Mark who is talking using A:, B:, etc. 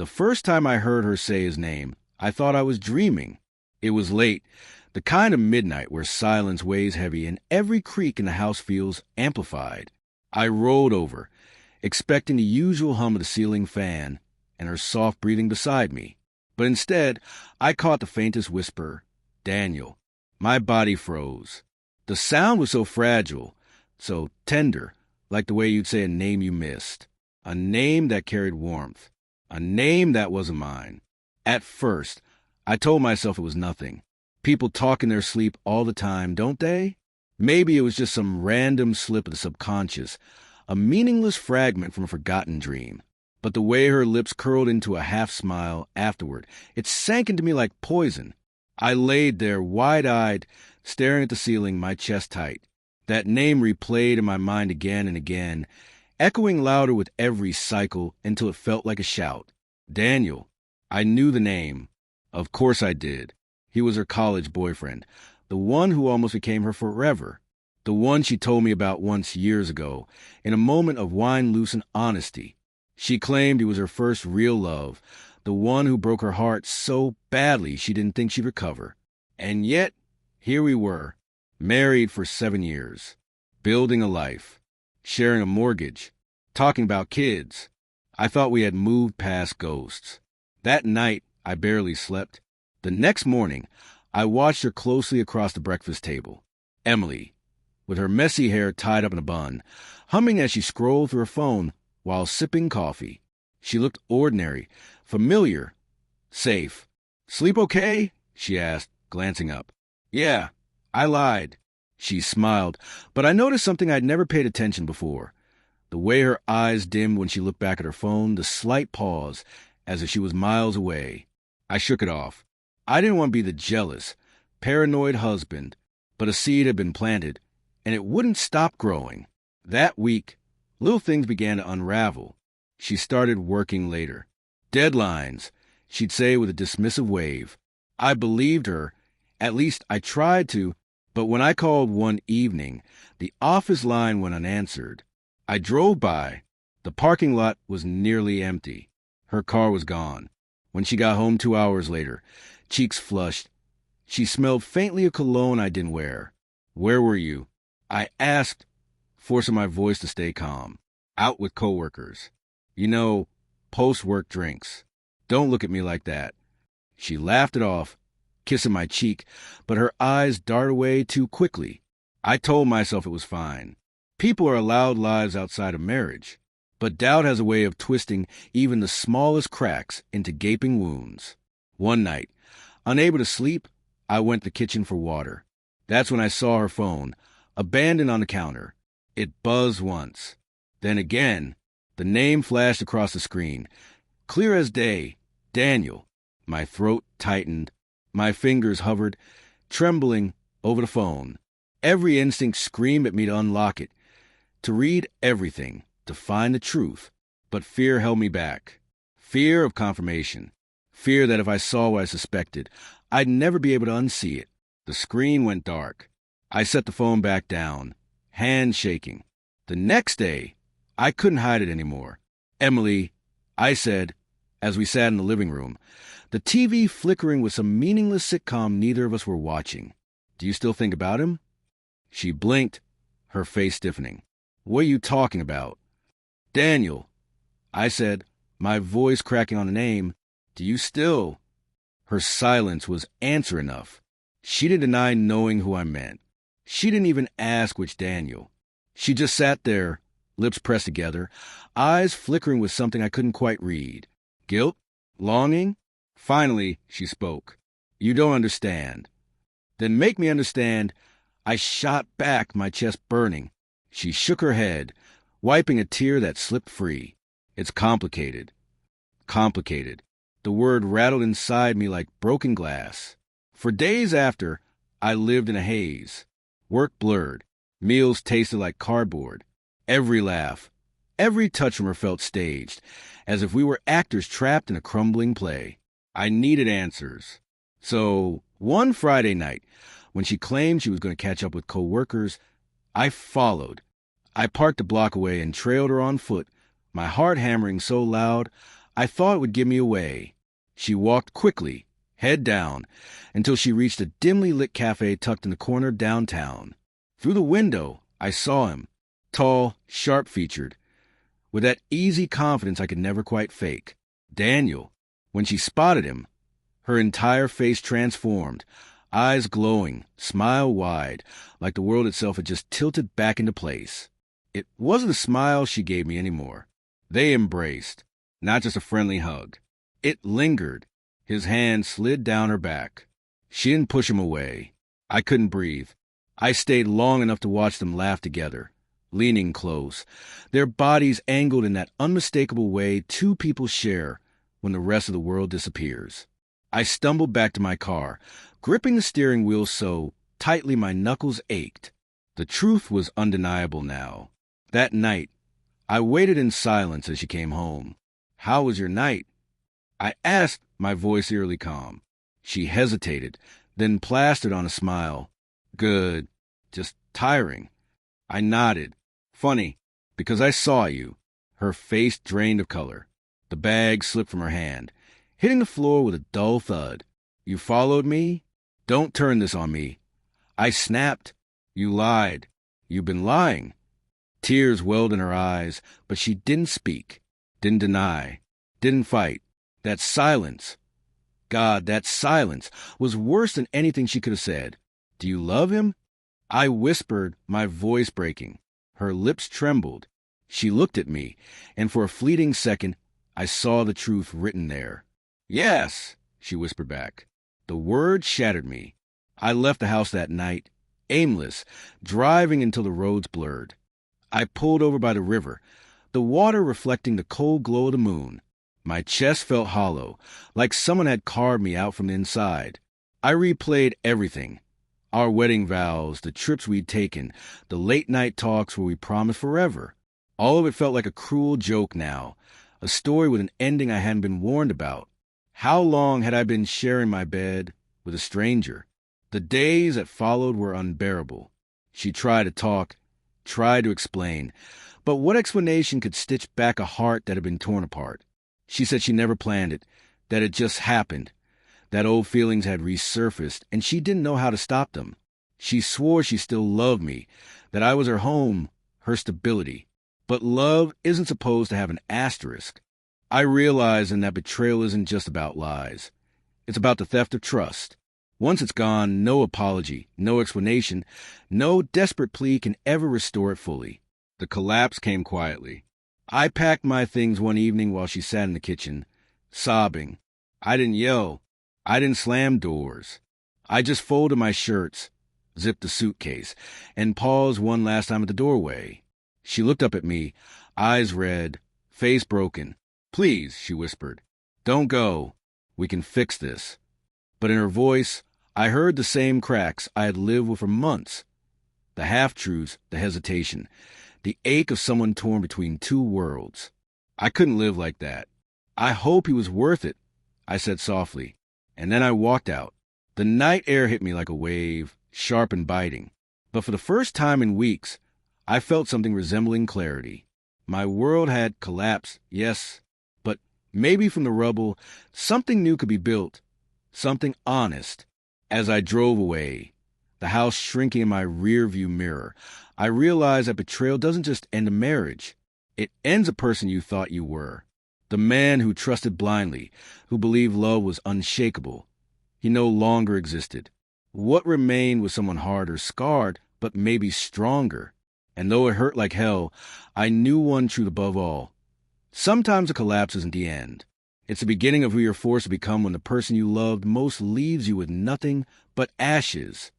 A: The first time I heard her say his name, I thought I was dreaming. It was late, the kind of midnight where silence weighs heavy and every creak in the house feels amplified. I rolled over, expecting the usual hum of the ceiling fan and her soft breathing beside me. But instead, I caught the faintest whisper, "Daniel." My body froze. The sound was so fragile, so tender, like the way you'd say a name you missed. A name that carried warmth. A name that wasn't mine. At first, I told myself it was nothing. People talk in their sleep all the time, don't they? Maybe it was just some random slip of the subconscious, a meaningless fragment from a forgotten dream. But the way her lips curled into a half-smile afterward, it sank into me like poison. I laid there, wide-eyed, staring at the ceiling, my chest tight. That name replayed in my mind again and again, echoing louder with every cycle until it felt like a shout. Daniel. I knew the name. Of course I did. He was her college boyfriend, the one who almost became her forever, the one she told me about once years ago, in a moment of wine-loosened honesty. She claimed he was her first real love, the one who broke her heart so badly she didn't think she'd recover. And yet, here we were, married for 7 years, building a life, sharing a mortgage, talking about kids. I thought we had moved past ghosts. That night, I barely slept. The next morning, I watched her closely across the breakfast table. Emily, with her messy hair tied up in a bun, humming as she scrolled through her phone while sipping coffee. She looked ordinary, familiar, safe. "Sleep okay?" she asked, glancing up. "Yeah, I lied." She smiled, but I noticed something I'd never paid attention before. The way her eyes dimmed when she looked back at her phone, the slight pause, as if she was miles away. I shook it off. I didn't want to be the jealous, paranoid husband, but a seed had been planted, and it wouldn't stop growing. That week, little things began to unravel. She started working later. Deadlines, she'd say with a dismissive wave. I believed her. At least I tried to, but when I called one evening, the office line went unanswered. I drove by. The parking lot was nearly empty. Her car was gone. When she got home 2 hours later, cheeks flushed, she smelled faintly of cologne I didn't wear. "Where were you?" I asked, forcing my voice to stay calm. "Out with coworkers. You know, post-work drinks. Don't look at me like that." She laughed it off, kissing my cheek, but her eyes darted away too quickly. I told myself it was fine. People are allowed lives outside of marriage, but doubt has a way of twisting even the smallest cracks into gaping wounds. One night, unable to sleep, I went to the kitchen for water. That's when I saw her phone, abandoned on the counter. It buzzed once. Then again, the name flashed across the screen. Clear as day, Daniel. My throat tightened. My fingers hovered, trembling, over the phone. Every instinct screamed at me to unlock it, to read everything, to find the truth. But fear held me back. Fear of confirmation. Fear that if I saw what I suspected, I'd never be able to unsee it. The screen went dark. I set the phone back down, hands shaking. The next day, I couldn't hide it anymore. "Emily," I said, as we sat in the living room, the TV flickering with some meaningless sitcom neither of us were watching. "Do you still think about him?" She blinked, her face stiffening. "What are you talking about?" "Daniel," I said, my voice cracking on the name. "Do you still?" Her silence was answer enough. She didn't deny knowing who I meant. She didn't even ask which Daniel. She just sat there, lips pressed together, eyes flickering with something I couldn't quite read. Guilt? Longing? Finally, she spoke. "You don't understand." "Then make me understand." I shot back, my chest burning. She shook her head, wiping a tear that slipped free. "It's complicated." Complicated. The word rattled inside me like broken glass. For days after, I lived in a haze. Work blurred. Meals tasted like cardboard. Every laugh, every touch from her felt staged, as if we were actors trapped in a crumbling play. I needed answers. So, one Friday night, when she claimed she was going to catch up with co-workers, I followed. I parked a block away and trailed her on foot, my heart hammering so loud I thought it would give me away. She walked quickly, head down, until she reached a dimly lit cafe tucked in the corner downtown. Through the window, I saw him, tall, sharp-featured, with that easy confidence I could never quite fake. Daniel. When she spotted him, her entire face transformed, eyes glowing, smile wide, like the world itself had just tilted back into place. It wasn't a smile she gave me anymore. They embraced, not just a friendly hug. It lingered. His hand slid down her back. She didn't push him away. I couldn't breathe. I stayed long enough to watch them laugh together, leaning close, their bodies angled in that unmistakable way two people share when the rest of the world disappears. I stumbled back to my car, gripping the steering wheel so tightly my knuckles ached. The truth was undeniable now. That night, I waited in silence as she came home. "How was your night?" I asked, my voice eerily calm. She hesitated, then plastered on a smile. "Good. Just tiring." I nodded. "Funny, because I saw you." Her face drained of color. The bag slipped from her hand, hitting the floor with a dull thud. "You followed me? Don't turn this on me." I snapped. "You lied. You've been lying." Tears welled in her eyes, but she didn't speak, didn't deny, didn't fight. That silence, God, that silence was worse than anything she could have said. "Do you love him?" I whispered, my voice breaking. Her lips trembled. She looked at me, and for a fleeting second, I saw the truth written there. "Yes," she whispered back. The word shattered me. I left the house that night, aimless, driving until the roads blurred. I pulled over by the river, the water reflecting the cold glow of the moon. My chest felt hollow, like someone had carved me out from the inside. I replayed everything. Our wedding vows, the trips we'd taken, the late-night talks where we promised forever. All of it felt like a cruel joke now, a story with an ending I hadn't been warned about. How long had I been sharing my bed with a stranger? The days that followed were unbearable. She tried to talk, tried to explain, but what explanation could stitch back a heart that had been torn apart? She said she never planned it, that it just happened, that old feelings had resurfaced, and she didn't know how to stop them. She swore she still loved me, that I was her home, her stability. But love isn't supposed to have an asterisk. I realized then that betrayal isn't just about lies. It's about the theft of trust. Once it's gone, no apology, no explanation, no desperate plea can ever restore it fully. The collapse came quietly. I packed my things one evening while she sat in the kitchen, sobbing. I didn't yell. I didn't slam doors. I just folded my shirts, zipped the suitcase, and paused one last time at the doorway. She looked up at me, eyes red, face broken. "Please," she whispered, "don't go. We can fix this." But in her voice, I heard the same cracks I had lived with for months. The half-truths, the hesitation, the ache of someone torn between two worlds. I couldn't live like that. "I hope he was worth it," I said softly, and then I walked out. The night air hit me like a wave, sharp and biting. But for the first time in weeks, I felt something resembling clarity. My world had collapsed, yes, but maybe from the rubble, something new could be built, something honest. As I drove away, the house shrinking in my rearview mirror, I realized that betrayal doesn't just end a marriage. It ends a person you thought you were. The man who trusted blindly, who believed love was unshakable. He no longer existed. What remained was someone harder, scarred, but maybe stronger. And though it hurt like hell, I knew one truth above all. Sometimes a collapse isn't the end. It's the beginning of who you're forced to become when the person you loved most leaves you with nothing but ashes.